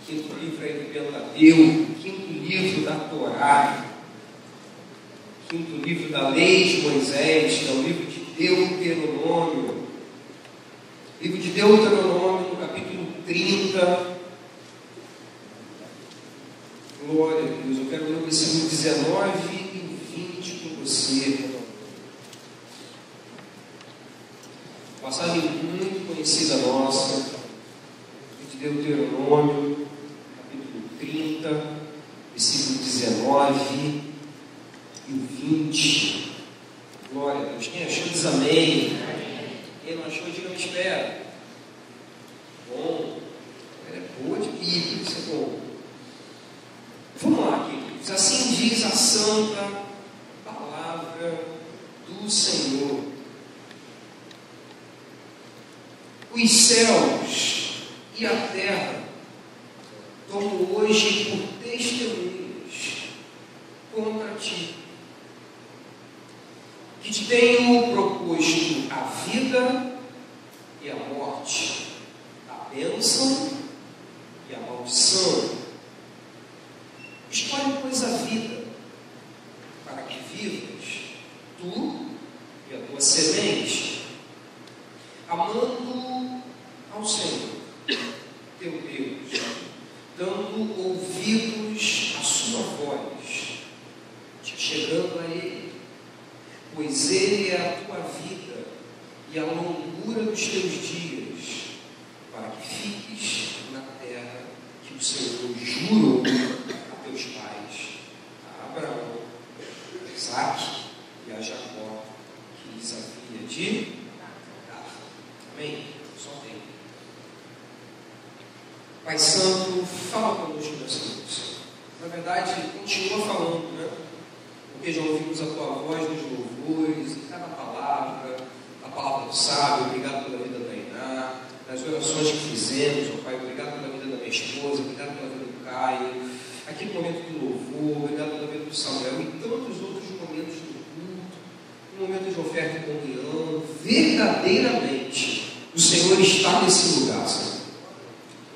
quinto livro aí do Pentateuco, quinto livro da Torá, quinto livro da Lei de Moisés, que é o livro de Deuteronômio. Livro de Deuteronômio, no capítulo 30. Glória a Deus. Eu quero ler o versículo 19 e 20 com você. Passagem muito conhecida nossa, de Deuteronômio, capítulo 30, versículo 19 e 20. Glória a Deus. Quem achou diz amém. Quem não achou, diga me espera. Bom, é boa de Bíblia, isso é bom. Vamos lá, queridos. Assim diz a santa palavra do Senhor. Os céus e a terra tomo hoje por testemunhas contra ti, que te tenho proposto a vida e a morte, a bênção e a maldição. Escolhe, pois, a vida, para que vivas, tu e a tua semente, amando ao Senhor, teu Deus, dando ouvidos à sua voz, te chegando a Ele, pois Ele é a tua vida e a longura dos teus dias, para que fiques na terra que o Senhor jurou a teus pais, a Abraão, a Isaque e a Jacó, que lhes havia de dar. Amém? Só tem. Pai Santo, fala conosco nessa noite. Na verdade, continua falando, né? Porque já ouvimos a tua voz nos louvores, em cada palavra, a palavra do sábio. Obrigado pela vida da Iná, nas orações que fizemos, ó Pai. Obrigado pela vida da minha esposa, obrigado pela vida do Caio, aqui no momento do louvor, obrigado pela vida do Samuel e tantos outros momentos do culto, no momento de oferta e comunhão. Verdadeiramente, o Senhor está nesse lugar, Senhor.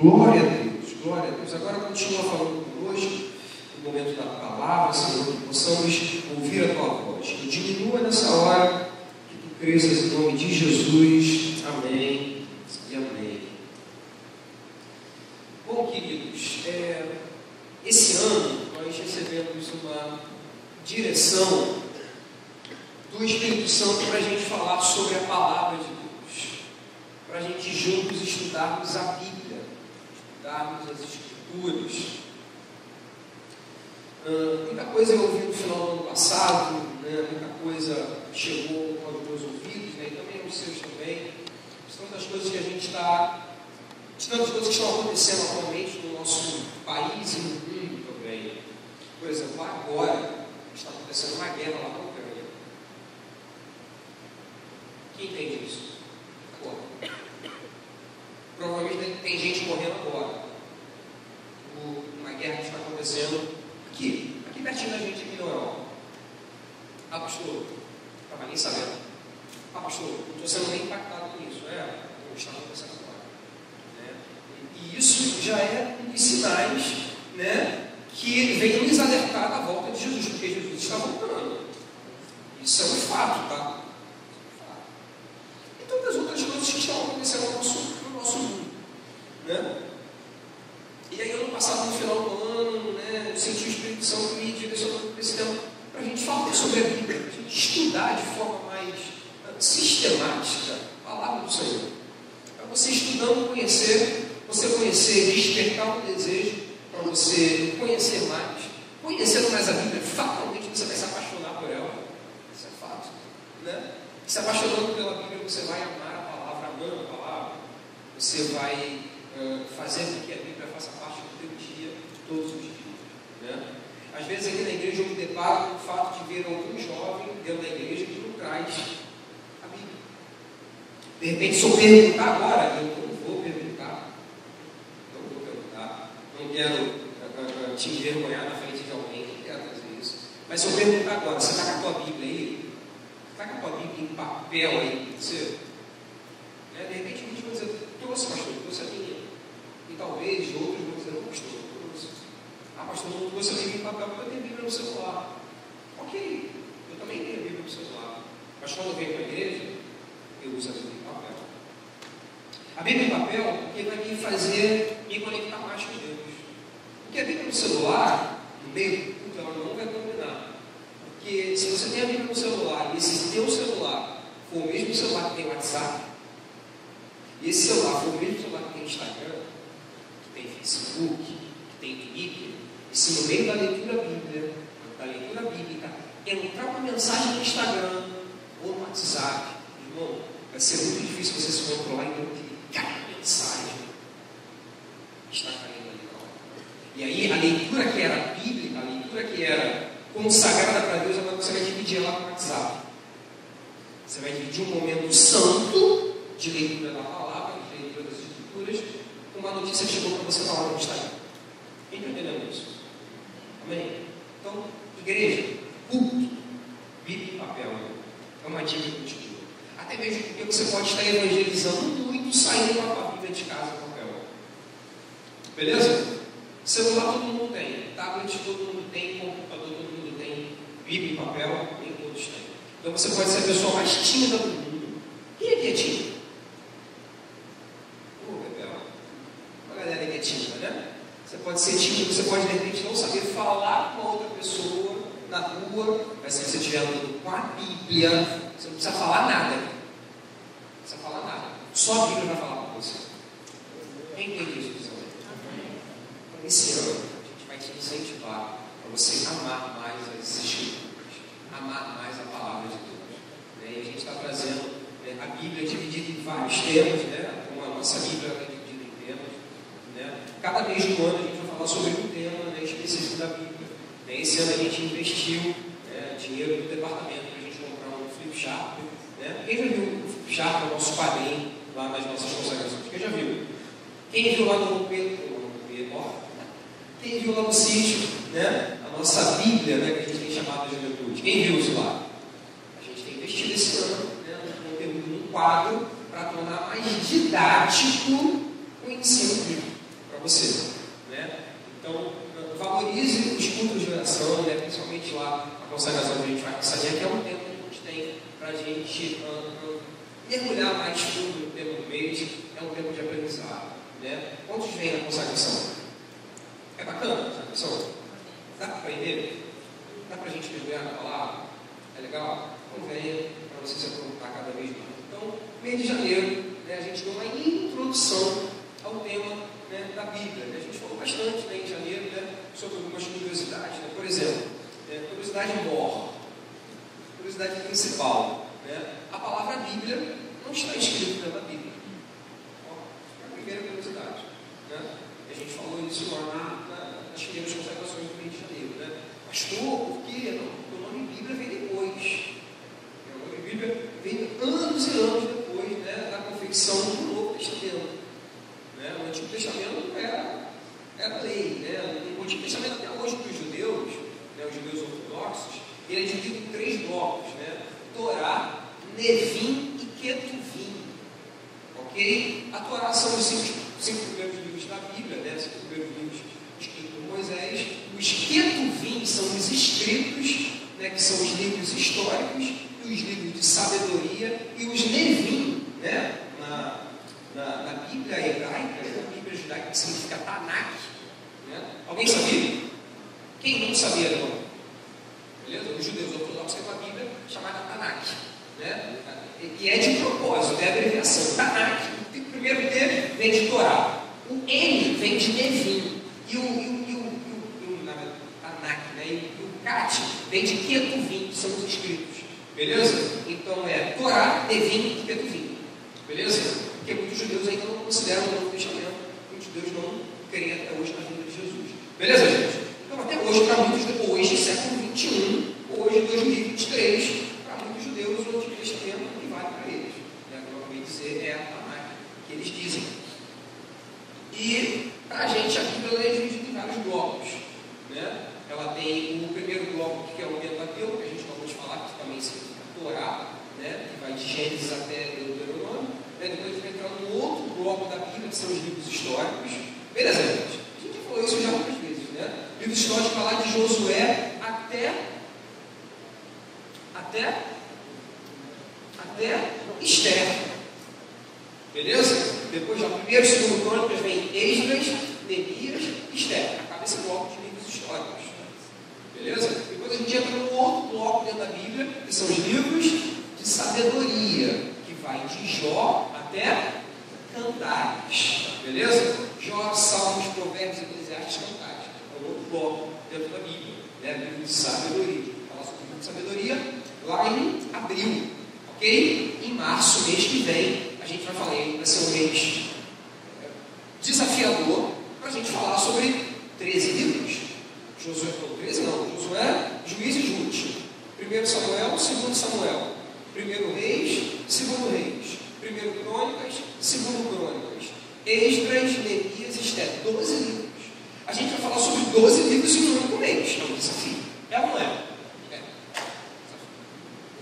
Glória a Deus, glória a Deus. Agora continua falando conosco, no momento da palavra, Senhor, que possamos ouvir a tua voz. Que diminua nessa hora, que tu cresças em nome de Jesus. Amém e amém. Bom, queridos, esse ano nós recebemos uma direção do Espírito Santo para a gente falar sobre a palavra de Deus, para a gente juntos estudarmos a Bíblia, estudarmos as Escrituras. Muita coisa eu ouvi no final do ano passado, né? Muita coisa chegou aos meus ouvidos, né? E também aos seus também. Tantas coisas que a gente está, tantas coisas que estão acontecendo atualmente no nosso país e no mundo também. Por exemplo, agora está acontecendo uma guerra lá na Ucrânia. Quem entende isso? Agora. Provavelmente tem gente morrendo agora. Uma guerra que está acontecendo aqui pertinho da gente, aqui na Europa. Ah, pastor, não estava nem sabendo. Ah, pastor, não estou sendo nem impactado com isso. Não está acontecendo agora. E isso já é um dos sinais, né, que ele veio nos alertar da volta de Jesus, porque Jesus está voltando. Isso é um fato, tá? E tantas outras coisas que estão acontecendo no nosso mundo, né? E aí, ano passado, no final do ano, né, eu senti o Espírito Santo me direcionando para esse tema, para a gente falar sobre a Bíblia, para a gente estudar de forma mais sistemática a palavra do Senhor. Para você estudando, você conhecer, despertar um desejo para você conhecer mais. Conhecendo mais a Bíblia, fatalmente você vai se apaixonar por ela. Isso é fato, né? Se apaixonando pela Bíblia, você vai amar a palavra, amando a palavra. Você vai fazer com que a Bíblia faça parte do teu dia, todos os dias, né? Às vezes aqui na igreja eu me deparo com o fato de ver algum jovem dentro da igreja que não traz a Bíblia. De repente, se eu perguntar agora, eu não vou perguntar, não quero te envergonhar na frente de alguém, não quero fazer isso. Mas se eu perguntar agora, você está com a tua Bíblia aí? Está com a tua Bíblia em papel aí, você? De repente a gente vai dizer, trouxe, pastor, trouxe a minha. E talvez outros vão dizer, não, pastor, pastor, não trouxe a Bíblia em papel porque eu tenho a Bíblia no celular. Ok, eu também tenho a Bíblia no celular. Mas quando eu venho para a igreja, eu uso a Bíblia em papel. A Bíblia em papel, porque vai me fazer me conectar mais com Deus. Porque a Bíblia no celular, no meio do culto, ela não vai combinar. Porque se você tem a Bíblia no celular, e esse teu celular for o mesmo celular que tem WhatsApp, e esse celular for o mesmo celular que tem Instagram, que tem Facebook, que tem Twitter, e se no meio da leitura bíblica, entrar uma mensagem no Instagram ou no WhatsApp, irmão, vai ser muito difícil você se controlar e não clicar na mensagem que está caindo ali na hora. E aí a leitura que era bíblica, a leitura que era consagrada para Deus, agora você vai dividir ela no WhatsApp. Você vai dividir um momento santo de leitura da palavra, de leitura das escrituras, com uma notícia que chegou para você na hora no Instagram. Quem está entendendo isso? Amém? Então, igreja, culto, Bíblia em papel, é uma dica que eu te digo. Até mesmo porque você pode estar evangelizando muito saindo com a tua Bíblia de casa em papel. Beleza? Celular todo mundo tem, tablet todo mundo tem, computador todo mundo tem, Bíblia em papel, nem todos têm. Então você pode ser a pessoa mais tímida do mundo. Quem aqui é tímido? Bebel. Uma galera que é tímida, né? Você pode ser tímido, você pode de repente não saber falar com a outra pessoa na rua, mas se você estiver andando com a Bíblia, você não precisa falar nada. Não precisa falar nada. Só a Bíblia vai falar com você. Quem entende isso? Então, esse ano, a gente vai te incentivar para você amar mais as Escrituras, amar mais a palavra de Deus. E a gente está trazendo a Bíblia dividida em vários temas, como a nossa Bíblia é dividida em temas. Cada mês do ano a gente vai falar sobre um tema específico da Bíblia. Esse ano a gente investiu dinheiro do departamento para a gente comprar um flip chart. Quem já viu o flip chart, é o nosso padrinho lá nas nossas consagrações? Quem já viu? Quem viu lá no Pedro? Quem viu lá no sítio, a nossa Bíblia, que a gente tem chamado de juventude? Quem viu isso lá? A gente tem investido esse ano num quadro para tornar mais didático o ensino bíblico para você. Então, valorize os cultos de oração, principalmente lá a consagração que a gente vai passar, que é um tempo que a gente tem para a gente mergulhar mais fundo no tema do mês, é um tempo de aprendizado. Quantos vêm na consagração? É bacana a consagração? Dá para aprender? Dá para a gente mergulhar na palavra? É legal? Então venha para você se aproveitar cada vez mais. Então, mês de janeiro, a gente deu uma introdução ao tema da Bíblia. A gente falou bastante em janeiro sobre algumas curiosidades. Por exemplo, curiosidade maior, curiosidade principal. A palavra Bíblia não está escrita na Bíblia. A primeira curiosidade. A gente falou isso lá nas primeiras consagrações do mês de janeiro. Pastor, por quê? Não, porque o nome Bíblia vem depois. O nome Bíblia vem anos e anos depois da confecção do Novo Testamento. O Antigo Testamento era lei. O Antigo Testamento até hoje para os judeus, os judeus ortodoxos, ele é dividido em 3 blocos. Torá, Nevim e Ketuvim. Ok? A Torá são os 5 primeiros livros da Bíblia, os 5 primeiros livros escritos por Moisés. Os Ketuvim são os escritos, que são os livros históricos, e os livros de sabedoria, e os Nevim, na Bíblia hebraica, na Bíblia judaica, que significa Tanakh. Alguém sabia? Quem não sabia, irmão? Beleza? Os judeus ortodoxos têm uma Bíblia chamada Tanakh. E é de propósito, é a abreviação. Tanakh, o primeiro D vem de Torá. O N vem de Nevim. E o Tanakh, e o Kat vem de Ketuvim, que são os escritos. Beleza? Então é Torá, Nevim e Ketuvim. Beleza? Porque muitos judeus ainda não consideram o Novo Testamento, muitos judeus não creem até hoje na vida de Jesus. Beleza, gente? Então, até hoje, para muitos, hoje, século XXI, hoje, 2023, para muitos judeus, o Antigo Testamento não vale para eles. Como eu acabei de dizer, é a Tanakh que eles dizem. E, para a gente, a Bíblia é dividida em vários blocos. Ela tem o primeiro bloco, que é o Pentateuco, que a gente acabou de falar, que também significa Torá, que vai de Gênesis até Deuteronômio. Depois vai entrar no outro bloco da Bíblia, que são os livros históricos. episódio vai lá de Josué até Esther. Beleza? Depois, já primeiro e segundo Crônicas, vem Esdras, Neemias, Esther. Acaba esse bloco de livros históricos. Beleza? Depois a gente entra num outro bloco dentro da Bíblia, que são os livros de sabedoria, que vai de Jó até Cantares. Beleza? Jó, Salmos, Provérbios, Eclesiastes, Cantares. É um outro bloco dentro da Bíblia, né? Livro de sabedoria. Falar sobre o livro de sabedoria lá em abril. Ok? Em março, mês que vem, a gente vai falar, vai ser um mês desafiador para a gente falar sobre 13 livros. Josué, 13 não, Josué, Juízes e Ruth. 1 Samuel, 2 Samuel. 1 Reis, 2 Reis. 1 Crônicas, 2 Crônicas. Esdras, Neemias e Esther. 12 livros. A gente vai falar sobre 12 livros em um único mês. É um desafio. É ou não é? É.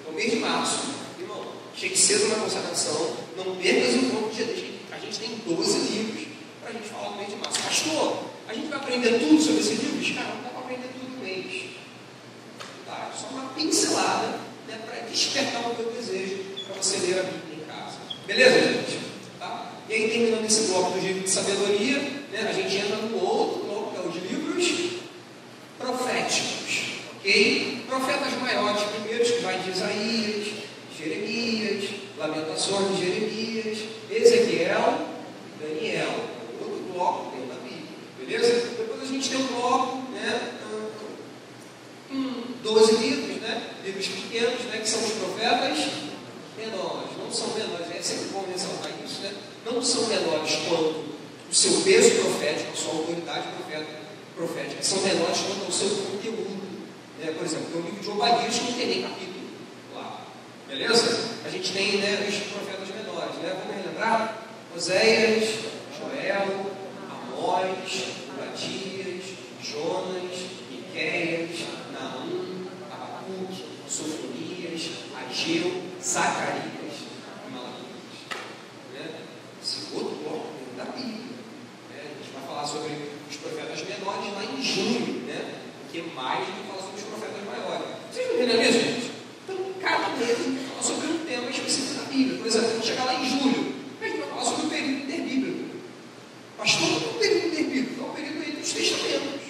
No mês de março, irmão, chegue cedo na consagração, não percas um pouco de dia. A gente tem 12 livros para a gente falar no mês de março. Pastor, a gente vai aprender tudo sobre esses livros? Cara, não dá para aprender tudo no mês. Tá? Só uma pincelada, né, para despertar o teu desejo para você ler a Bíblia em casa. Beleza, gente? Tá? E aí, terminando esse bloco do livro de sabedoria, né, a gente entra no outro bloco, que é os livros proféticos. Ok? Profetas maiores, primeiros que vai de Isaías, Jeremias, Lamentações de Jeremias, Ezequiel, Daniel. Outro bloco dentro da Bíblia. Beleza? Depois a gente tem um bloco, né, 12 livros, né, livros pequenos, né, que são os profetas menores. Não são menores, é sempre bom ressaltar isso, né? Não são menores quanto o seu peso profético, a sua autoridade profética. São menores quanto ao seu conteúdo. Né? Por exemplo, tem o livro de Obadias que não tem nem capítulo lá. Beleza? A gente tem, né, os profetas menores, né? Vamos relembrar? Oséias, Joel, Amós, Obadias, Jonas, Miqueias, Naum, Abacuque, Sofonias, Ageu, Zacarias e Malaquias. Né? Esse outro bloco da Bíblia. Né? A gente vai falar sobre os profetas menores lá em junho, né? Porque mais do que falar sobre os profetas maiores. Vocês não entendem isso, gente? Então, cada mês a gente vai falar sobre um tema específico da Bíblia. Por exemplo, vamos chegar lá em julho, a gente vai falar sobre o período interbíblico. Pastor, não é o período interbíblico, é o período entre os testamentos.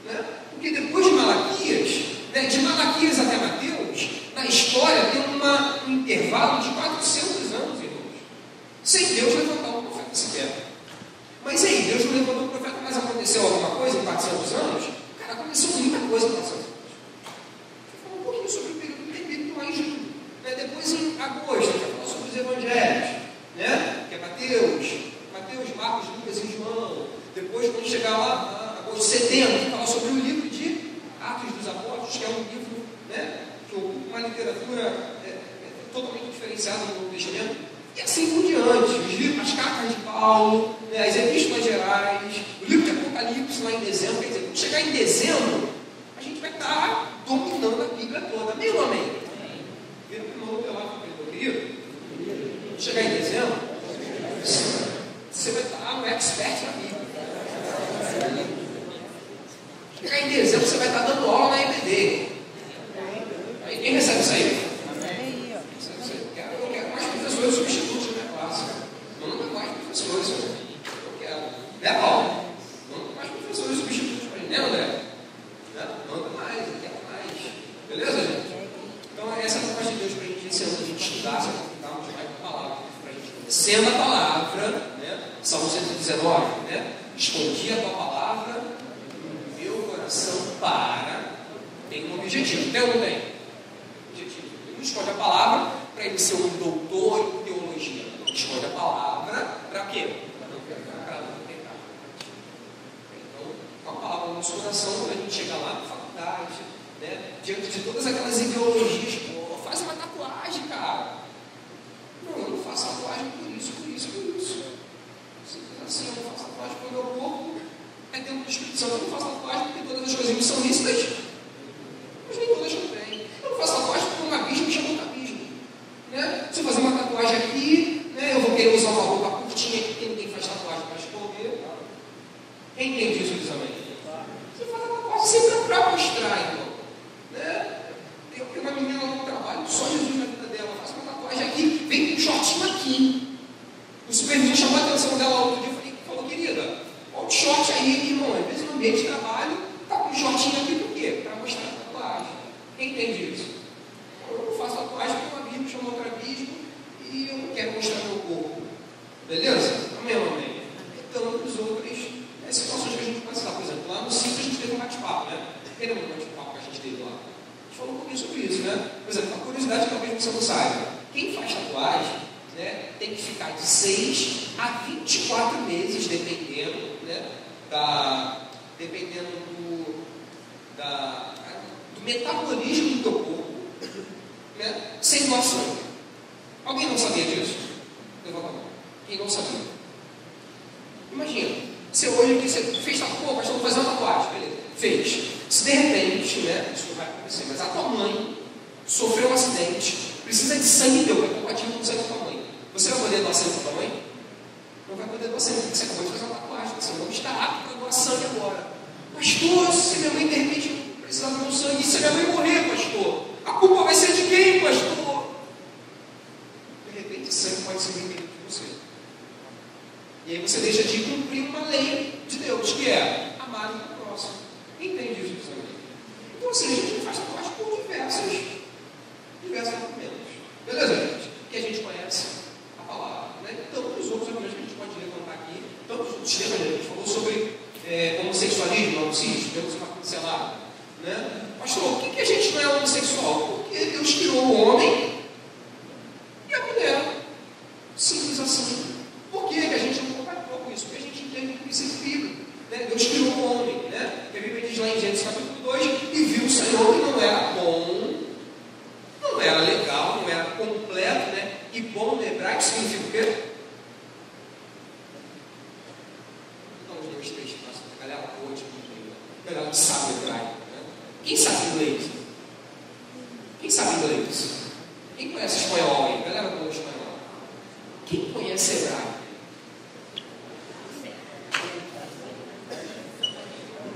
Né? Porque depois de Malaquias, né, de Malaquias até Mateus, na história tem um intervalo de 400 anos, irmãos. Sem Deus levantar um profeta sequer. Mas aí, Deus não levantou um profeta, mas aconteceu alguma coisa em 400 anos? Cara, aconteceu muita coisa em 400 anos. Vou falar um pouquinho sobre o período interbíblico lá em julho. Né? Depois, em agosto, a gente vai falar sobre os evangelhos, né? Que é Mateus, Marcos, Lucas e João. Depois, quando chegar lá, agosto, setembro, a gente fala sobre o livro de Atos dos Apóstolos, que é um livro, né, que ocupa uma literatura totalmente diferenciada do Novo Testamento, e assim por diante. As cartas de Paulo, né, as epístolas gerais, o livro de Apocalipse lá em dezembro. Quer dizer, quando chegar em dezembro, a gente vai estar dominando a Bíblia toda. Amém ou amém? Vira para o irmão do lado, meu querido. Quando chegar em dezembro, você vai estar um expert na Bíblia. Chegar em dezembro, você vai estar dando aula na EBD. Quem recebe isso aí? Eu quero mais professores substitutos na minha classe. Manda mais professores. Eu quero. Né, Paulo? Manda mais professores substitutos para mim, né, André? Manda mais, eu quero mais. Beleza, gente? Então, essa é a parte de Deus para a gente ensinar, a gente estudar, se aprofundar, a gente vai com a palavra. Para a gente conhecendo a palavra, né? Salmo 119, né? Escondi a tua palavra no meu coração para. Tem um objetivo, tem ou não tem? Objetivo. Ele não escolhe a palavra para ele ser um doutor em teologia. Ele escolhe a palavra para quê? Para não pecar. Então, com a palavra no nosso coração, quando a gente chega lá na faculdade, né, diante de todas aquelas ideologias, pô, faz uma tatuagem, cara. Não, eu não faço tatuagem por isso. Simples assim, eu não faço tatuagem pelo meu corpo. É dentro do Espírito Santo, eu não faço tatuagem porque todas as coisas me são lícitas, mas nem todas também. Eu não faço tatuagem porque um abismo me chamou de abismo. Né? Se eu fazer uma tatuagem aqui, né, eu vou querer usar uma roupa curtinha aqui, porque ninguém faz tatuagem para esconder. Quem entende isso, Luiz? Você faz a tatuagem ser para mostrar, irmão. Né? Tem uma menina lá no trabalho, só Jesus na vida dela, faz uma tatuagem aqui, vem com um shortinho aqui. O supervisor chamou a atenção dela outro dia e falou, querida, olha o short aí, irmão. Às vezes no ambiente de trabalho, tá com um shortinho aqui por quê? Para mostrar a tatuagem. Quem entende isso? Eu faço tatuagem porque um amigo chamou outro amigo e eu não quero mostrar meu corpo. Beleza? Amém, amém. Então, os outros, situações que a gente pode citar, por exemplo, lá no sítio a gente teve um bate-papo, né? Quem lembra do bate-papo que a gente teve lá? A gente falou um pouquinho sobre isso, né? Por exemplo, uma curiosidade que talvez você não saiba. Quem faz tatuagem, né, tem que ficar de 6 a 24 meses, dependendo, né, do metabolismo do teu corpo, né, sem doar sangue. Alguém não sabia disso? Levanta a mão. Quem não sabia? Imagina, você hoje aqui, você fez tatuagem, pô, pastor, vou fazer uma tatuagem, beleza, fez. Se de repente, né, isso não vai acontecer, mas a tua mãe sofreu um acidente, precisa de sangue teu, é compatível com o sangue da tua mãe. Você vai poder doar sangue para tua mãe? Não vai poder doar sangue, porque você acabou de fazer uma tatuagem, você não está apto para doar sangue agora. Pastor, se minha mãe de repente precisar do meu sangue, se minha mãe morrer, pastor, a culpa vai ser de quem, pastor? De repente, o sangue pode ser requerido de você. E aí você deixa de cumprir uma lei de Deus, que é amar o próximo. Entende isso, meus amigos? Então, assim, a gente faz tatuagem por diversos argumentos. Beleza, gente? Que a gente conhece a palavra. Né? Tantos outros argumentos que a gente pode levantar aqui, tantos outros temas, a gente falou sobre homossexualismo, homicídio, temos uma pincelada. Né? Pastor, por que a gente não é homossexual? Porque Deus criou o homem e a mulher. Simples assim. Por que a gente não compactua com isso? Porque a gente entende o princípio bíblico. Né? Deus criou o homem. Né? A Bíblia diz lá em Gênesis capítulo 2, e viu o Senhor que não era bom, não era legal, não era completo, né? E bom no hebraico significa o quê? Então, os dois textos, a galera boa de cultura. A galera que sabe hebraico. Né? Quem sabe inglês? Quem sabe inglês? Quem conhece espanhol aí? Galera boa de espanhol. Quem conhece hebraico?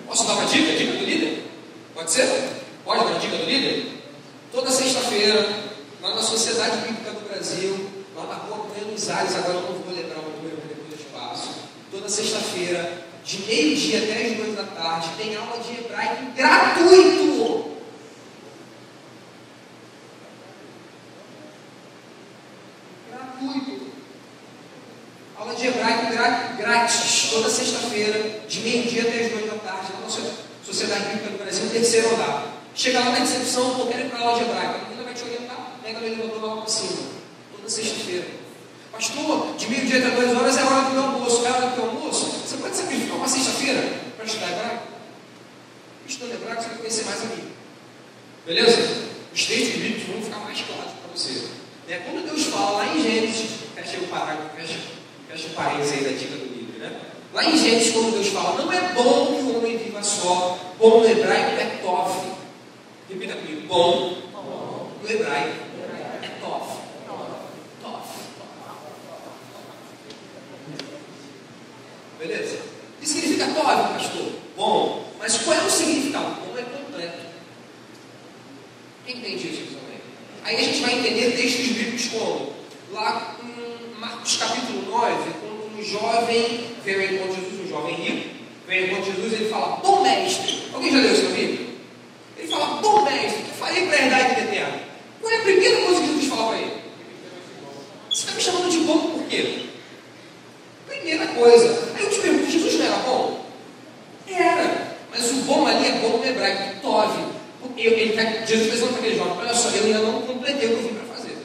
Posso dar uma dica? Dica do líder? Pode ser? Pode dar uma dica do líder? Toda sexta-feira, lá na Sociedade Bíblica do Brasil, lá na rua Buenos Aires, agora eu não vou lembrar o número, porque depois eu te passo. Toda sexta-feira, de meio-dia até as 2 da tarde, tem aula de hebraico gratuito! Gratuito! Aula de hebraico grátis, toda sexta-feira, de meio-dia até as 2 da tarde, lá na Sociedade Bíblica do Brasil, terceiro andar. Chega lá na recepção, pô, quero ir para a aula de hebraico. A menina vai te orientar, pega o elevador lá para cima. Toda sexta-feira. Pastor, de meio-dia até 2 horas é a hora do meu almoço. É a hora do meu almoço? Você pode sacrificar uma sexta-feira para estudar hebraico? Estudando hebraico, você vai conhecer mais a mim. Beleza? Os textos bíblicos vão ficar mais claros para você. Né? Quando Deus fala lá em Gênesis, fecha o parágrafo, fecha o parênteses aí da dica do livro, né? Lá em Gênesis, quando Deus fala, não é bom que o homem viva só. Bom no hebraico é tov. Repita comigo, bom no hebraico é tov. Tov. Beleza? O que significa tov, pastor? Bom. Mas qual é o significado? Bom é completo. Quem entende isso também? Aí a gente vai entender textos bíblicos como lá em Marcos capítulo 9, quando um jovem veio ao encontro de Jesus, um jovem rico, veio ao encontro de Jesus, ele fala, bom mestre. Alguém já leu isso na Bíblia? Ele fala, bom mestre, que farei para herdar a vida eterna? Qual é a primeira coisa que Jesus fala para ele? Você está me chamando de bom por quê? Primeira coisa. Aí eu te pergunto, Jesus não era bom? Era. Mas o bom ali é bom no hebraico, tov. Jesus pensando para aquele jovem, olha só, eu ainda não completei o que eu vim para fazer.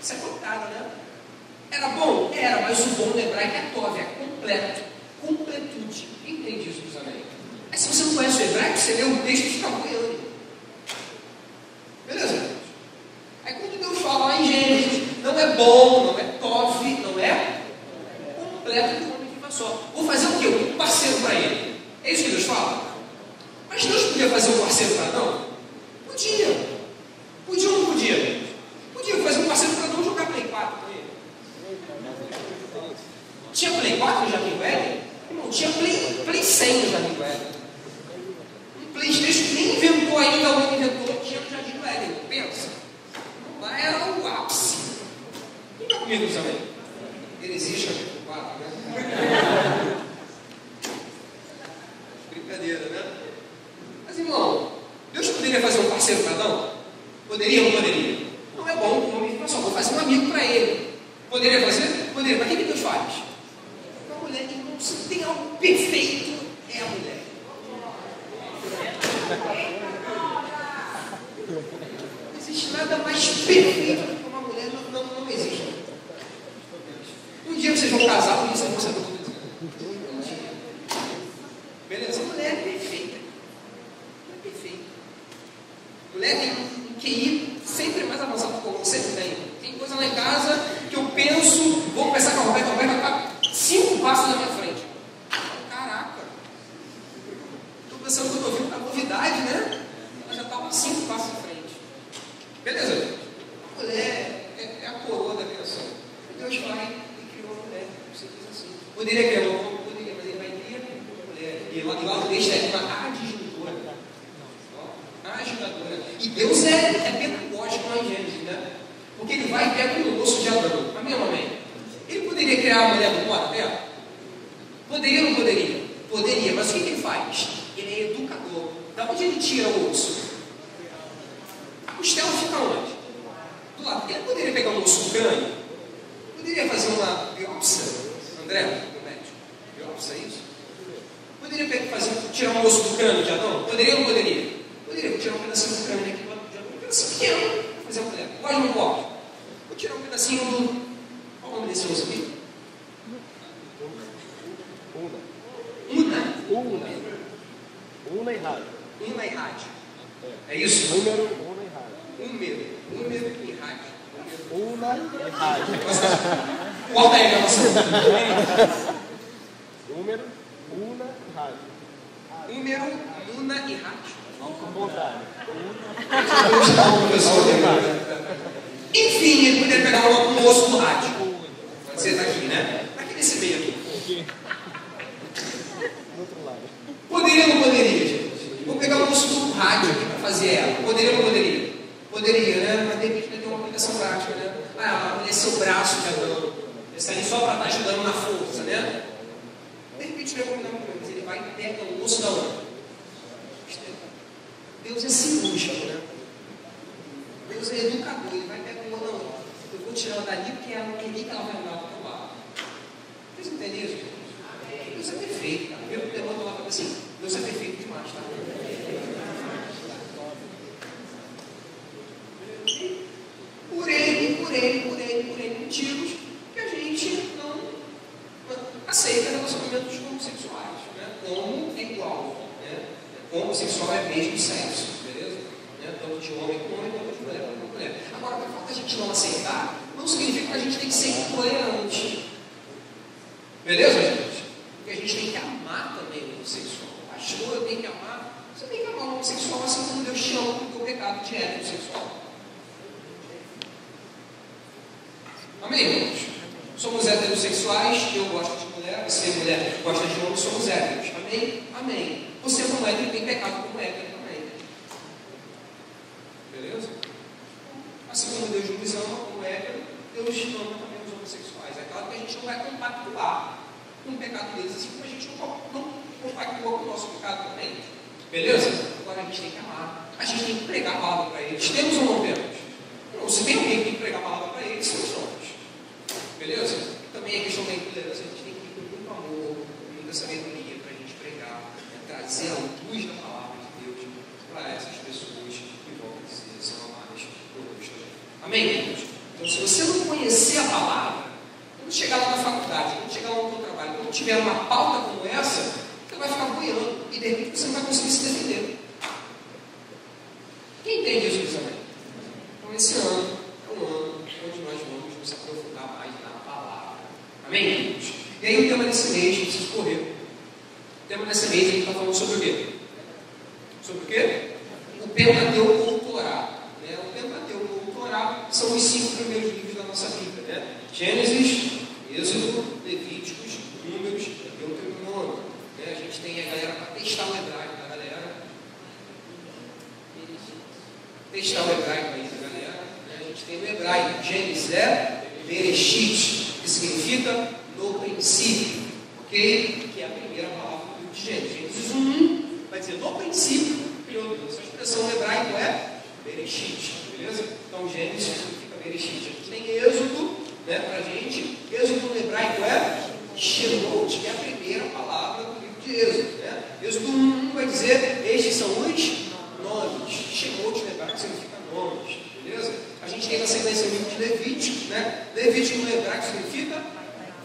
Isso é contado, né? Era bom? Era, mas o bom no hebraico é tov, é completo. Completude. Quem entende isso, meus amigos? Aí se você não conhece o hebraico, você lê o texto e fica boiando. Beleza? Aí quando Deus fala lá em Gênesis, não é bom, não é tov, não é completo que o homem viva só. Vou fazer o quê? Um parceiro para ele. É isso que Deus fala? Mas Deus podia fazer um parceiro para não? Podia. Podia ou não podia? Podia fazer um parceiro para não jogar Play 4 com ele. Tinha Play 4 no Jardim Velho? Não, tinha Play 100 no Jardim Velho. ainda o inventor tinha o Jardim do Éden. Pensa. Lá era o ápice. Quem está comigo também? Heresia preocupado, né? Brincadeira, né? Mas, irmão, Deus poderia fazer um parceiro para Adão? Poderia ou não poderia? Não é bom o homem, só vou fazer um amigo para ele. Poderia fazer? Poderia. Mas o que Deus faz? Uma mulher, irmão, se tem algo perfeito, é a mulher. Não existe nada mais perfeito do que uma mulher, não existe. Um dia vocês vão casar, por isso vocês vão saber o que eu estou dizendo. Um dia. Beleza? A mulher é perfeita. Mulher é perfeita. Mulher tem um QI sempre mais avançado que o homem, sempre tem. Tem coisa lá em casa que eu penso, vou conversar com a Roberta está 5 passos na minha frente. Caraca! Estou pensando que eu estou vindo com a novidade, né? Ela já estava 5 passos na frente. Beleza? A mulher é a coroa da criação. Deus vai e criou a mulher. Simples assim. Poderia criar um homem? Poderia, mas ele vai criar uma mulher. E lá o texto é uma adjuntora. Ajudadora. E Deus é pedagógico lá em Gênesis, né? Porque ele vai e pega no osso de Adão. Amém ou amém? Ele poderia criar a mulher do fora dela? Poderia ou não poderia? Poderia, mas o que ele faz? Ele é educador. Da onde ele tira o osso? A costela fica onde? Do lado. Ele poderia pegar um osso do crânio? Poderia fazer uma biópsia? André, o médico. Biópsia, é isso? Poderia tirar um osso do crânio de Adão? Poderia ou não poderia? Poderia tirar um pedacinho do crânio aqui, um pedacinho pequeno, fazer uma mulher. Pode ou não pode? Vou tirar um pedacinho do. Qual o nome desse osso aqui? Una e rádio. Una e rádio. É isso? Número, una e rádio. Número e rádio. Una e rádio. Corta aí a gravação. Número, una e rádio. Número, una e rádio. Ao contrário. Enfim, ele poderia pegar um osso do rádio. Você está aqui, né? Aqui nesse meio aqui. Do outro lado. Poderia ou não poderia, gente? Vou pegar um osso do rádio aqui para fazer ela. Poderia ou não poderia? Poderia, né? Mas de repente vai ter uma aplicação prática, né? Ah, ele é seu braço de Adão. Ele está ali só para estar ajudando na força, né? De repente vai combinar com ele, mas ele vai e pega o osso da outra. Deus é cirúrgico, né? Deus é educador, ele vai pegar uma da outra. Eu vou tirar ela dali porque ela é ali que ela vai andar para o teu lado. Vocês entendem isso? Deus é perfeito, cara. Eu levanto lá e falo assim, Deus é perfeito demais, tá? Por ele motivos que a gente não aceita relacionamentos homossexuais, né? Como é igual, né? Homossexual é mesmo sexo, beleza? Né? Tanto de homem com homem, tanto de mulher com mulher. Agora, por fato a gente não aceitar, não significa que a gente tem que ser intolerante. Beleza, gente? Porque a gente tem que amar também o homossexual. Pastor, eu tenho que amar. Você tem que amar o homossexual assim como Deus te ama com o pecado de heterossexual. Amém, irmãos? Somos heterossexuais, eu gosto de mulher, você mulher gosta de homem, somos héteros. Amém? Amém. Você como hétero tem pecado como hétero também. Beleza? Assim como Deus nos ama como hétero, Deus ama também os homossexuais. É claro que a gente não vai compactuar com o pecado deles, assim como a gente não compactua com o nosso pecado também. Beleza? Agora a gente tem que amar. A gente tem que pregar a palavra para eles. Temos ou não temos? Não, se tem alguém que tem que pregar a palavra para eles, são os homens. Beleza? Também a questão da intolerância, a gente tem que ir com muito amor, com muita sabedoria para a gente pregar, trazer a luz da palavra de Deus para essas pessoas que vão dizer são amadas por Deus também. Amém, queridos? Então, se você não conhecer a palavra, quando chegar lá na faculdade, quando chegar lá no seu trabalho, quando tiver uma pauta como essa, você vai ficar boiando e de repente você não vai conseguir se defender. Quem entende isso também? Então, esse ano é um ano onde nós vamos nos aprofundar mais na palavra. Amém, queridos? E aí, o tema desse mês, não preciso correr. O tema desse mês, a gente está falando sobre o quê? Sobre o quê? O Pentateuco ou Torá. Né? O Pentateuco ou Torá são os 5 primeiros livros da nossa Bíblia. Né? Gênesis, Êxodo, Levíticos, Números e Deuteronômio. Né? A gente tem a galera para testar o hebraico da galera. testar o hebraico aí, galera. A gente tem no hebraico, Gênesis é Bereshit, que significa no princípio, ok? Que é a primeira palavra do livro de Gênesis. Gênesis 1 vai dizer no princípio criou Deus. A expressão no hebraico é Bereshit, beleza? Então Gênesis significa Bereshit. A gente tem Êxodo, né, pra gente. Êxodo no hebraico é Shemot, que é a primeira palavra do livro de Êxodo, né? Êxodo 1 vai dizer, estes são os nomes. Shemot no hebraico significa nomes, beleza? A gente tem na sequência o livro de Levítico, né? Levítico no hebraico significa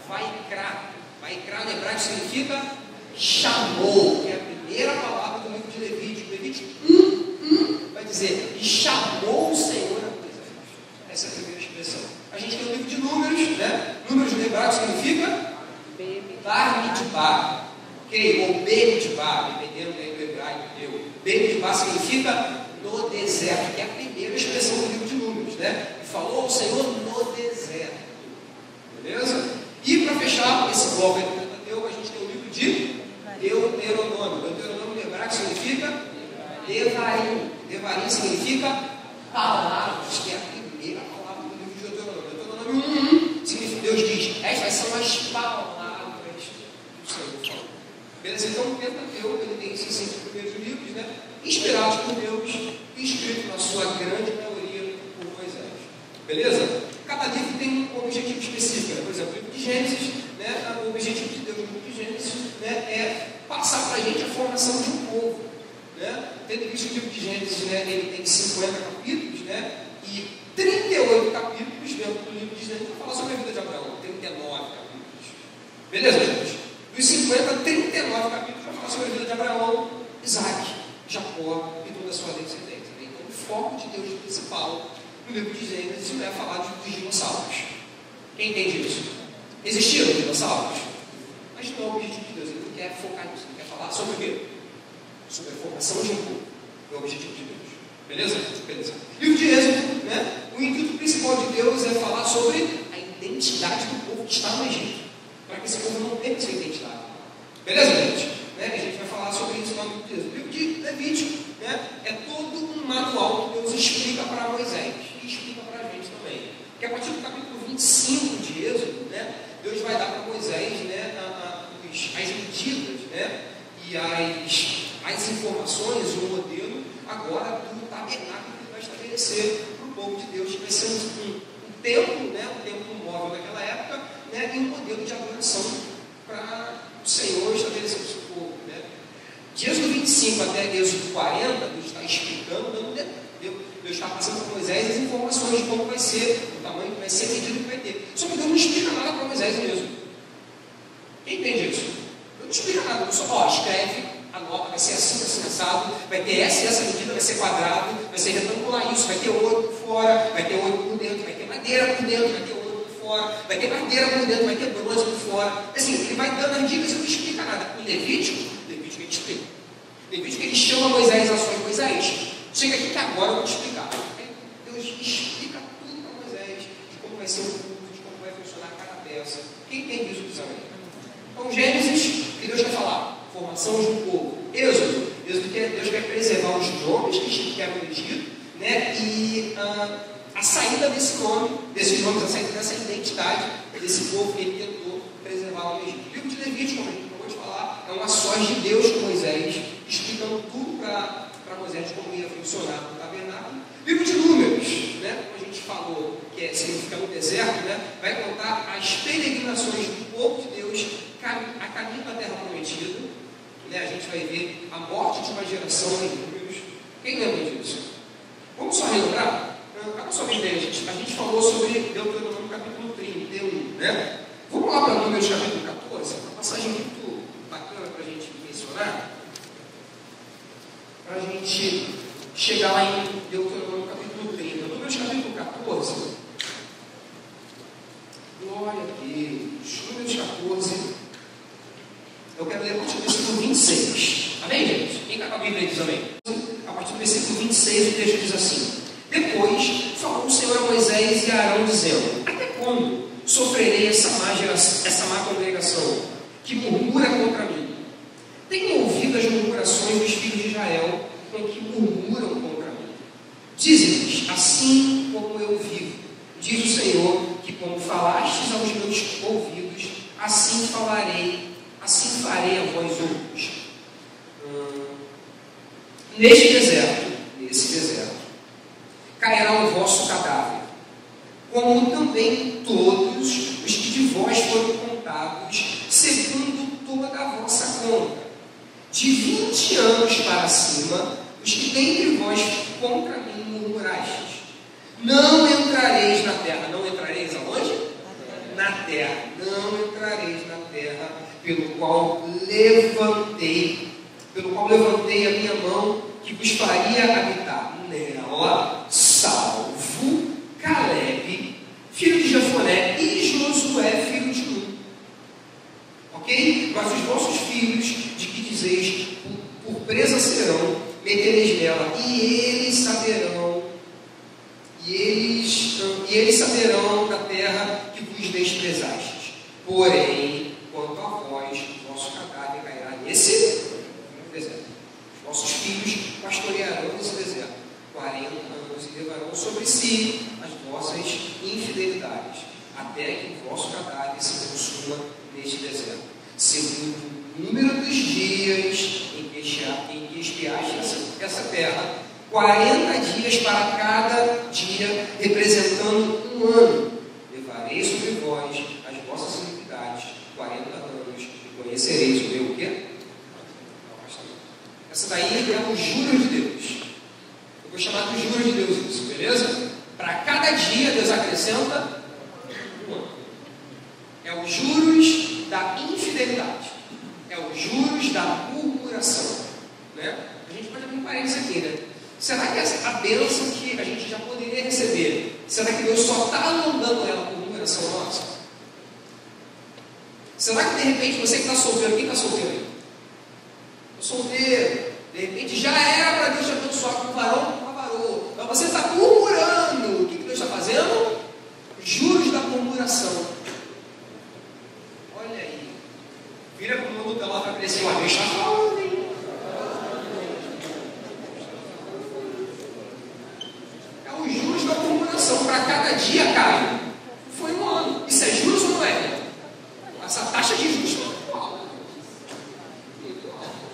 Vaikra. Vaikra no hebraico significa chamou, que é a primeira palavra do livro de Levítico. Levítico 1 vai dizer, e chamou o Senhor a Moisés. Essa é a primeira expressão. A gente tem o livro de Números, né? Números no hebraico significa Bamidbar, ok? Ou Bemidbar, dependendo do hebraico teu. Bemidbar significa no deserto, que é a primeira expressão do livro de Números, né? E falou ao Senhor no deserto, beleza? E para fechar esse bloco aí do Pentateuco, a gente tem o livro de Deuteronômio. Deuteronômio no hebraico significa Devarim. Devarim significa palavras, que é a primeira palavra do livro de Deuteronômio. Deuteronômio 1 significa, Deus diz, estas são as palavras do Senhor. Beleza? Então o Pentateuco, ele tem esses 5 primeiros livros, né? Inspirados por Deus, escrito na sua grande maioria por Moisés. Beleza? Cada livro tem um objetivo específico, né? Por exemplo, o livro de Gênesis, né? O objetivo de Deus no livro de Gênesis, né? É passar para a gente a formação de um povo, né? Tendo visto o livro de Gênesis, né? Ele tem 50 capítulos, né? E 38 capítulos dentro do livro de Gênesis para falar sobre a vida de Abraão. 39 capítulos. Beleza, gente? Dos 50, 39 capítulos para falar sobre a vida de Abraão, Isaac, Jacó e toda a sua descendência. Então, o foco de Deus principal no livro de Gênesis não é falar dos dinossauros. Quem entende isso? Existiram dinossauros? Mas não é o objetivo de Deus. Ele não quer focar nisso. Ele quer falar sobre o quê? Sobre a formação de um povo. É o objetivo de Deus. Beleza? Beleza. Livro de Êxodo, né? O intuito principal de Deus é falar sobre a identidade do povo que está no Egito. Para que esse povo não perca sua identidade. Beleza, gente? Né? A gente vai falar sobre isso no livro de Êxodo. O livro de Levítico, né? É todo um manual que Deus explica para Moisés e explica para a gente também. Que a partir do capítulo 25 de Êxodo, né? Deus vai dar para Moisés, né? As medidas, né? E as informações, o modelo agora do tabernáculo que ele vai estabelecer para o povo de Deus, que vai ser um templo, né? Um templo móvel daquela época, né? E um modelo de adoração para o Senhor estabelecer o seu povo, né? De Êxodo 25 até Êxodo 40, Deus está explicando, Deus está passando para Moisés as informações de como vai ser, o tamanho que vai ser, a medida que vai ter. Só que Deus não explica nada para Moisés mesmo. Quem entende isso? Deus não explica nada, só escreve, anota, vai ser assim, assado, vai ter essa medida, vai ser quadrado, vai ser retangular isso, vai ter ouro por fora, vai ter ouro por dentro, vai ter madeira por dentro, vai ter ouro por fora, vai ter madeira por dentro, vai ter bronze por fora. Assim, ele vai dando as dicas e não explica nada. O Levítico ele explica. Levítico ele chama Moisés a sua Moisés. Chega aqui que agora eu vou te explicar. Deus explica tudo para Moisés, de como vai ser o culto, de como vai funcionar cada peça. Quem tem isso dos amigos? Então, Gênesis, que Deus vai falar? Formação de um povo. Êxodo, Deus quer preservar os nomes que eram no Egito, né? E a saída desses nomes, a saída dessa identidade desse povo que ele tentou preservar lá no Egito. O livro de Levítico, como a gente acabou de falar, é uma sós de Deus com Moisés, explicando tudo para Moisés como ia funcionar no tabernáculo. O livro de Números, né? Como a gente falou, que significa no deserto, né? Vai contar as peregrinações do povo de Deus a caminho da terra prometida. Né? A gente vai ver a morte de uma geração em Números. Quem lembra disso? Vamos só relembrar? Acaba só bem, gente. A gente falou sobre Deuteronômio capítulo 31, né? Vamos lá para Números capítulo 14, uma passagem muito bacana para a gente mencionar, para a gente chegar lá em Deuteronômio capítulo 30. Números capítulo 14. Glória a Deus. Números 14. Eu quero ler a partir do versículo 26. Amém, gente? Quem está com a Bíblia aí diz amém? A partir do versículo 26, o texto diz assim: Depois falou o Senhor a Moisés e a Arão, dizendo: Até quando sofrerei essa má congregação que murmura contra mim? Tenho ouvido as murmurações dos filhos de Israel com que murmuram contra mim. Dize-lhes, assim como eu vivo, diz o Senhor, que como falastes aos meus ouvidos, assim farei a vós outros. Nesse deserto, cairá o vosso cadáver, como também todos os que de vós foram contados, segundo toda a vossa conta. De 20 anos para cima, os que dentre vós contra mim murmurastes, não entrareis na terra. Não entrareis aonde? Na terra. Não entrareis na terra, pelo qual levantei a minha mão, que vos faria habitar nela, salvo Caleb, filho de Jefoné, e Josué, filho de Nun. Ok? Mas os vossos filhos, de que dizeis, por presa serão, metereis nela, e eles saberão da terra que vos desprezastes. Porém, quanto a vós, o vosso cadáver cairá nesse deserto. Os vossos filhos pastorearão nesse deserto 40 anos e levarão sobre si as vossas infidelidades, até que o vosso cadáver se consuma neste deserto, segundo o número dos dias em que espiaste essa terra, 40 dias para cada dia, representando um ano. Levarei sobre vós as vossas iniquidades 40 anos, e conhecereis o meu quê? Essa daí é o juro de Deus. Eu vou chamar de juro de Deus isso, beleza? Para cada dia Deus acrescenta um ano. É os juros da infidelidade. É os juros da murmuração. Né? A gente pode abrir um parênteses aqui, né? Será que a bênção que a gente já poderia receber, será que Deus só está alongando ela por murmuração nossa? Será que de repente você que está solteiro, quem está solteiro aí? Estou solteiro, de repente já era para Deus te abençoar com um varão, com uma varoa, mas você está murmurando. O que Deus está fazendo? Juros da murmuração. Olha aí, vira para o mundo dela para crescer uma vez, está falando, hein? Os juros da murmuração para cada dia, cara, foi um ano. Isso é juros ou não é? Essa taxa de juros foi muito alta.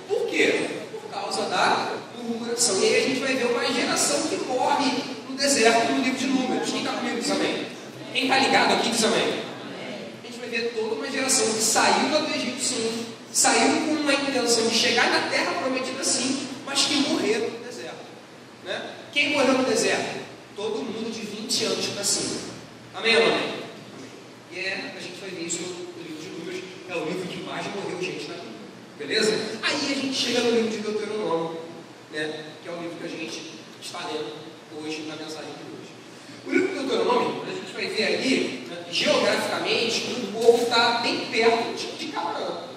Por quê? Por causa da murmuração. E aí a gente vai ver uma geração que morre no deserto no livro de Números. Quem está comigo diz amém? Quem está ligado aqui diz amém? A gente vai ver toda uma geração que saiu do Egito, sim, saiu com uma intenção de chegar na terra prometida, sim, mas que morreram no deserto. Né? Quem morreu no deserto? Todo mundo de 20 anos para cima. Amém ou não amém? E a gente vai ver isso no livro de Números, é o livro que mais morreu gente na Bíblia. Beleza? Aí a gente chega no livro de Deuteronômio, né, que é o livro que a gente está lendo hoje na mensagem de hoje. O livro de Deuteronômio, a gente vai ver ali, né, geograficamente, o povo está bem perto de Canaã.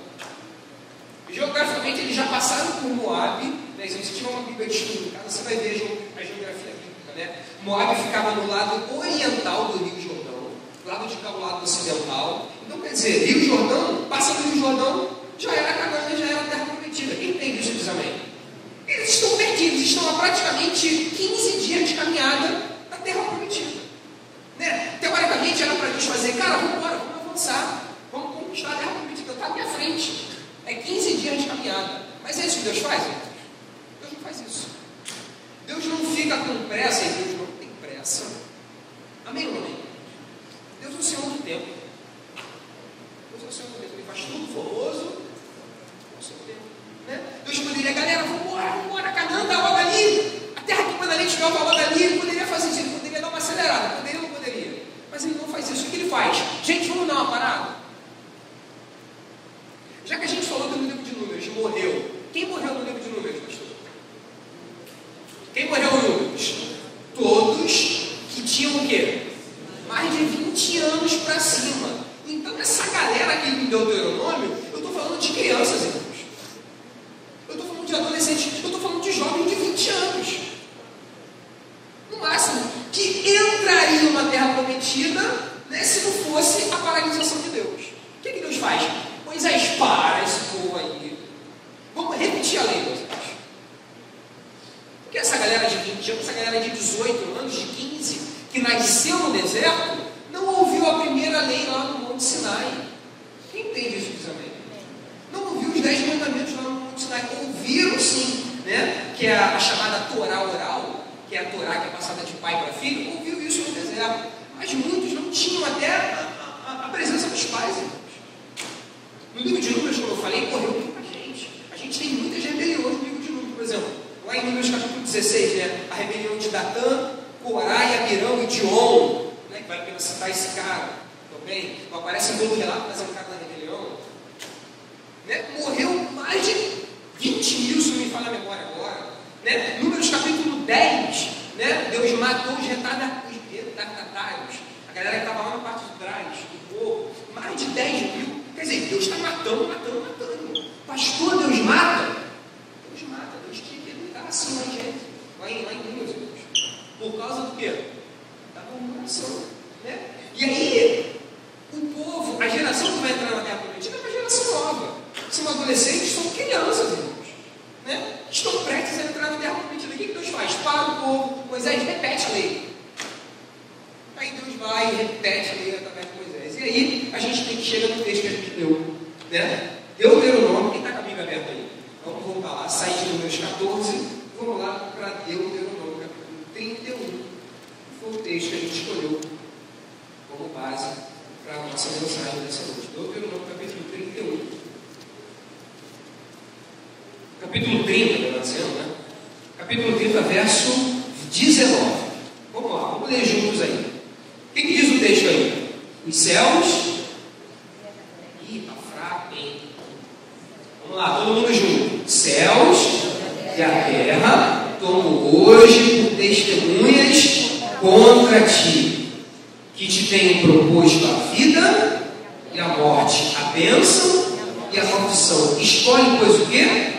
Geograficamente, eles já passaram por Moabe, né, se você tiver uma Bíblia de estudo, você vai ver a geografia bíblica, né? Moabe ficava no lado oriental do Rio Jordão, do lado de cá, o lado ocidental. Então, quer dizer, Rio Jordão, passa do Rio Jordão, já era Canaã, já era a terra prometida. Quem entende isso diz amém? Eles estão perdidos, estão a praticamente 15 dias de caminhada da terra prometida. Né? Teoricamente era para a gente fazer, cara, vamos embora, vamos avançar, vamos conquistar a terra prometida, está à minha frente. É 15 dias de caminhada. Mas é isso que Deus faz? Deus não faz isso. Deus não fica com pressa e Deus não tem pressa. Amém ou não amém? Deus é o Senhor do tempo. Deus é o Senhor do tempo. Ele faz tudo formoso ao seu tempo. Né? Deus poderia, galera, vamos embora, Canaã está logo ali. A terra que manda leite e mel está logo ali. Ele poderia fazer isso, ele poderia dar uma acelerada. Poderia ou não poderia? Mas ele não faz isso. O que ele faz? Gente, vamos dar uma parada. Já que a gente falou que no livro de Números morreu, quem morreu no livro de Números, pastor? Quem morreu no Números? Todos 20 anos, essa galera de 18 anos, de 15, que nasceu no deserto, não ouviu a primeira lei lá no Monte Sinai. Quem entende isso, amém? Não ouviu os 10 mandamentos lá no Monte Sinai. Ouviram sim, né? Que é a chamada Torá oral, que é a Torá que é passada de pai para filho. Ouviu isso no deserto. Mas muitos não tinham até a presença dos pais, irmãos. No livro de Números, como eu falei, correu muito para a gente. A gente tem muitas rebeliões no livro de Números, por exemplo. Lá em Números capítulo 16, né? A rebelião de Datã, Corá, Abirão e Dion, né? Que vale a pena citar esse cara também. Não aparece em todo o relato, mas é um cara da rebelião. Né? Morreu mais de 20 mil, se não me falha a memória agora. Né? Números capítulo 10, né? Deus matou os retardatários, a galera que estava lá na parte de trás do povo, mais de 10 mil. Quer dizer, Deus está matando. Pastor, Deus mata? Deus mata, Deus tinha que lidar assim, né, gente? Lá em Números, por causa do quê? Da murmuração, né? E aí, o povo, a geração que vai entrar na Terra Prometida é uma geração nova. São adolescentes, são crianças, irmãos, né? Estão prestes a entrar na Terra Prometida. O que Deus faz? Para o povo, Moisés repete a lei. Aí Deus vai e repete a lei através de Moisés. E aí, a gente tem que chegar no texto que a gente leu, né? Deuteronômio, quem está com a Bíblia aberta aí? Vamos voltar lá, sair de Números 14, vamos lá para Deuteronômio, capítulo 31. Foi o texto que a gente escolheu como base para a nossa mensagem dessa noite. Deuteronômio, capítulo 31. Capítulo 30, melhor dizendo, né? Capítulo 30, verso 19. Vamos lá, vamos ler juntos aí. O que diz o texto aí? Os céus. Ih, tá fraco, hein? Vamos lá, todo mundo junto. Céus e a terra tomo hoje por testemunhas contra ti, que te tenho proposto a vida e a morte, a bênção e a maldição. Escolhe, pois, o quê?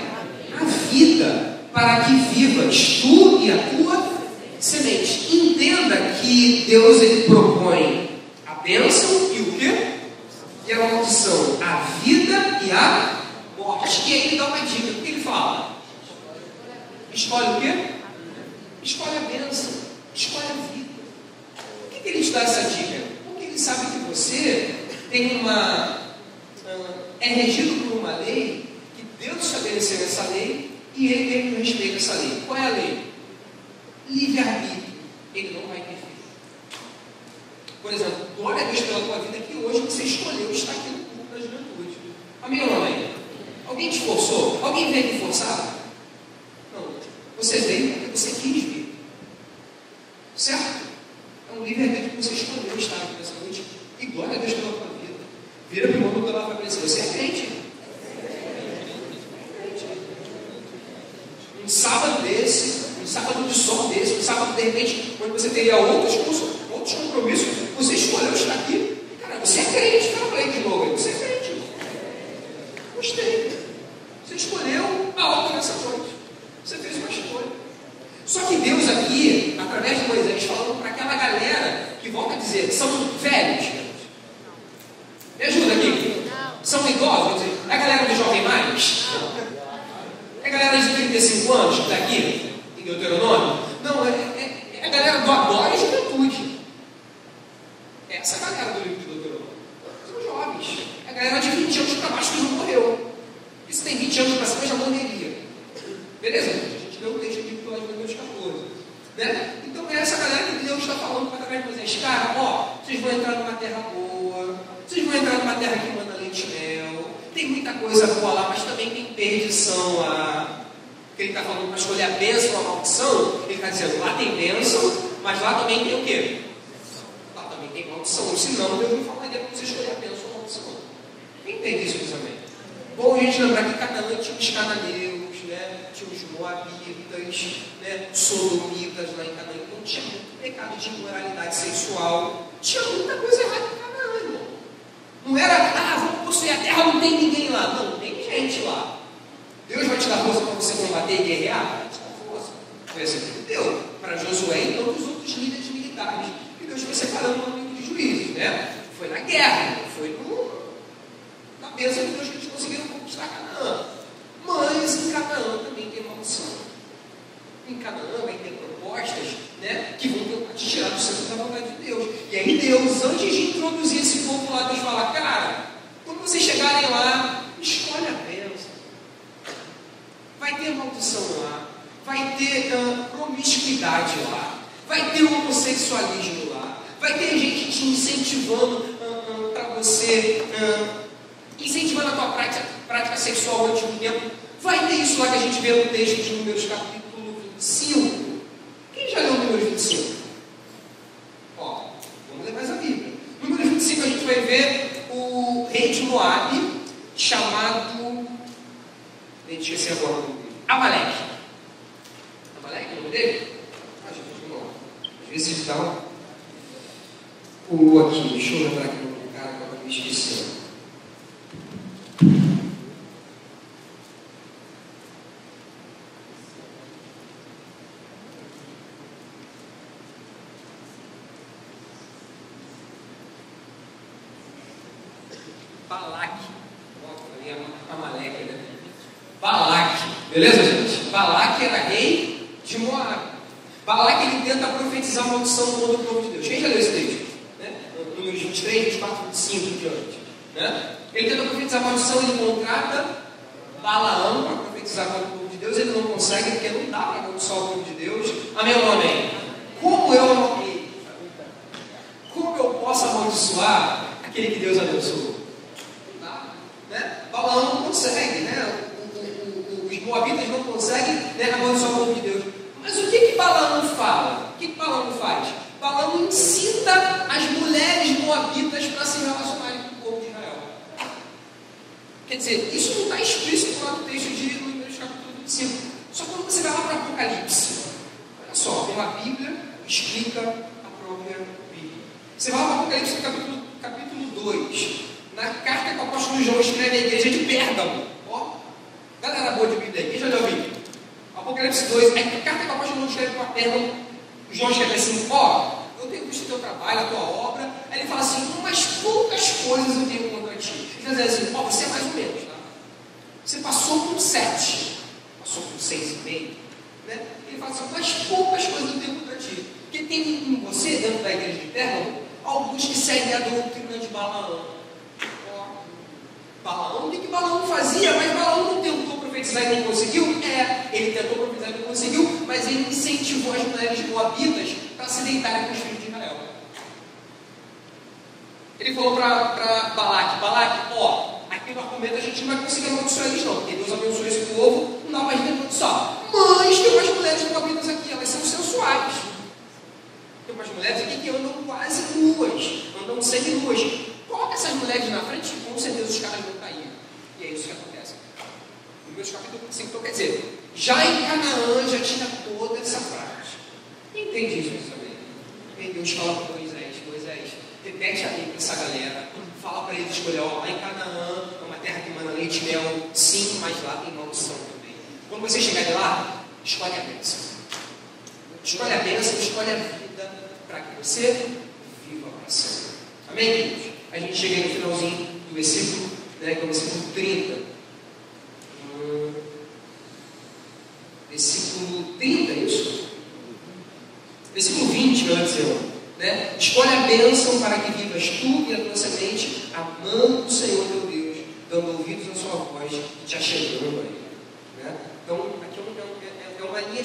A vida, para que vivas tu e a tua semente. Entenda que Deus ele propõe a bênção e o quê? E a maldição, a vida e a morte. E aí ele dá uma dica. O que ele fala? Escolhe o quê? Escolhe a bênção, escolhe a vida. Por que ele te dá essa dica? Porque ele sabe que você tem é regido por uma lei, que Deus estabeleceu essa lei e ele mesmo respeita essa lei. Qual é a lei? Livre-arbítrio. Ele não vai interferir. Por exemplo, glória a Deus pela tua vida que hoje você escolheu estar aqui no culto da juventude. Amém ou não amém? Alguém te forçou? Alguém veio te forçar? Não. Você veio porque você quis vir. Certo? É um livre-arbítrio que você escolheu estar aqui nessa noite. E glória a Deus pela tua vida. Vira para o irmão do teu lado e vai dizer: você é crente? Um sábado desse, um sábado de sol desse, um sábado de repente, onde você teria outros compromissos, você escolheu estar aqui. Cara, você é crente. Fala para ele de novo. Você é crente. Gostei. Você escolheu algo nessa noite. Você fez uma escolha. Só que Deus aqui, através de Moisés, falando para aquela galera que volta a dizer, são velhos. Me ajuda aqui. São idosos? É a galera do Jovem Mais? É a galera de 35 anos que está aqui, em Deuteronômio? Não, é a galera do Adora e Juventude. É essa galera do livro de Deuteronômio. São jovens. É a galera de 20 anos para baixo que não morreu. E se tem 20 anos para cima, já morreria. Beleza? A gente leu o texto aqui do Números 14. Né? Então é essa galera que Deus está falando através de vocês. Cara, ó, vocês vão entrar numa terra boa. Vocês vão entrar numa terra que manda leite e mel. Tem muita coisa boa lá, mas também tem perdição lá. Ele está falando para escolher a bênção ou a maldição. Ele está dizendo, lá tem bênção, mas lá também tem o quê? Lá também tem maldição. Senão Deus não falaria para você escolher a bênção ou a maldição. Quem entende isso, meus amigos? Bom, a gente lembrar que Canaã tinha os cananeus, né? Tinha os moabitas, né? Sodomitas lá em Canaã. Então tinha muito pecado de imoralidade sexual. Tinha muita coisa errada em Canaã, irmão. Não era, vamos possuir a terra, não tem ninguém lá. Não, tem gente lá. Deus vai te dar força para você combater e guerrear? Vai te dar força. Foi assim que deu para Josué e todos os outros líderes militares. E Deus foi separando o amigo de juízes, né? Foi na guerra, foi na bênção de Deus que eles conseguiram conquistar Canaã. Mas em Canaã também tem maldição. em Canaã vai ter propostas, né, que vão tentar te tirar do centro da vontade de Deus. E aí Deus, antes de introduzir esse povo lá, Deus fala, cara, quando vocês chegarem lá, escolhe a bênção. Vai ter maldição lá, vai ter promiscuidade lá, vai ter homossexualismo lá, vai ter gente te incentivando para você, incentivando a tua prática sexual durante um tempo. Vai ter isso lá que a gente vê no texto de Números capítulo 25. Quem já leu Números 25? Ó, vamos ler mais a Bíblia. Números 25 a gente vai ver o rei de Moabe, chamado... esqueci agora o nome dele. Amaleque. Amaleque é o nome dele? Ah, gente, não. Às vezes dá o aqui, deixa eu lembrar aqui o nome do cara que eu me esqueci. Balaque. Amaleque, né? Balaque. Beleza, gente? Balaque era rei de Moab. Balaque, ele tenta profetizar a maldição contra o povo de Deus. Quem já leu esse texto? Né? Números 23, 24, 25 e diante. Né? Ele tenta profetizar a maldição, ele contrata Balaão para profetizar contra o povo de Deus. Ele não consegue, porque não dá para amaldiçoar o povo de Deus. Amém ou não amém? Como eu posso amaldiçoar aquele que Deus abençoou? Né? Balaão não consegue, né? Os moabitas não conseguem, né, amaldiçoar o povo de Deus. Mas o que Balaão fala? O que Balaão faz? Balaão incita as mulheres moabitas para se relacionarem com o povo de Israel. Quer dizer, isso não está explícito lá no texto de Números capítulo 25. Só quando você vai lá para Apocalipse, olha só, como a Bíblia explica a própria Bíblia. Você vai lá para Apocalipse capítulo 2. Na carta que o apóstolo João escreve à igreja de Pérgamo. Ó, galera boa de Bíblia aí, quem já leu a Bíblia? Apocalipse 2, a carta que o apóstolo João escreve para Pérgamo, João escreve assim, ó, eu tenho visto o teu trabalho, a tua obra. Aí ele fala assim, umas poucas coisas eu tenho contra ti. Ele vai dizer assim, ó, você é mais ou menos, tá? Você passou com 7, passou com 6,5, né? Ele fala assim, umas poucas coisas eu tenho contra ti. Porque tem em você, dentro da igreja de Pérgamo, alguns que seguem a doutrina de Balaão. Balaão, o que Balaão fazia? Mas Balaão não tentou profetizar e não conseguiu? Ele tentou profetizar e não conseguiu, mas ele incentivou as mulheres moabitas para se deitarem com os filhos de Israel. Ele falou para Balaque, ó, aqui no argumento a gente não vai conseguir amaldiçoar eles não, porque Deus abençoou esse povo, não dá mais de amaldiçoar. Mas tem umas mulheres moabitas aqui, elas são sensuais. Tem umas mulheres aqui que andam quase nuas, andam semi-nuas. Coloca essas mulheres na frente, com certeza os caras vão cair. E é isso que acontece. No meu capítulo 5, então quer dizer, já em Canaã já tinha toda essa prática. Entende isso também? E Deus fala para Moisés, repete a lei para essa galera, fala para eles escolher, ó, lá em Canaã, é uma terra que mana leite e mel, sim, mas lá tem maldição também. Quando você chegar lá, escolhe a bênção. Escolhe a bênção, escolhe a vida, para que você viva para sempre. Amém, queridos? A gente chega no finalzinho do versículo, né, que é o versículo 30. Versículo 30, é isso? Versículo 20, melhor dizendo. Né? Escolhe a bênção para que vivas tu e a tua semente, amando o Senhor teu Deus, dando ouvidos à sua voz e te achegando a Ele. Né? Então, aqui é uma linha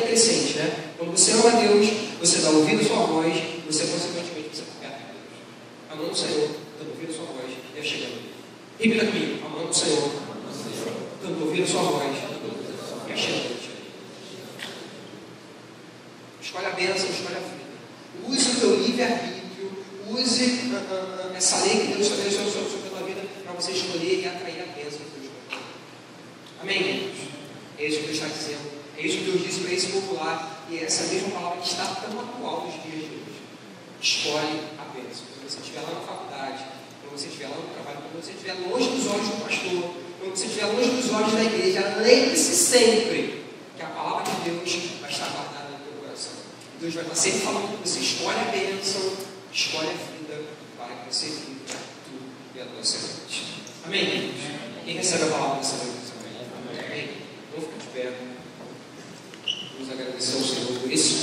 crescente. Né? Quando você ama a Deus, você dá ouvido à sua voz, você consequentemente você está perto de Deus. Amando o Senhor, dando ouvido à sua voz e achegando a Ele. Repita comigo, amando o Senhor, dando ouvido à sua voz e achegando a Ele. Escolhe a bênção, escolhe a vida. Use o teu livre-arbítrio, use essa lei que Deus estabeleceu sobre a tua vida para você escolher e atrair a bênção que Deus vai. Amém, queridos? É isso que Deus está dizendo. É isso que Deus disse para esse povo lá. E é essa mesma palavra que está tão atual nos dias de hoje. Escolhe a bênção. Quando você estiver lá na faculdade, quando você estiver lá no trabalho, quando você estiver longe dos olhos do pastor, quando você estiver longe dos olhos da igreja, lembre-se sempre que a palavra de Deus vai estar guardada no teu coração. Deus vai estar sempre falando que você escolhe a bênção, escolhe a vida, para que você viva tu e a tua semente. Amém, queridos? Quem recebe a palavra dessa noite? Amém? Vamos ficar de pé. vamos agradecer ao Senhor por esse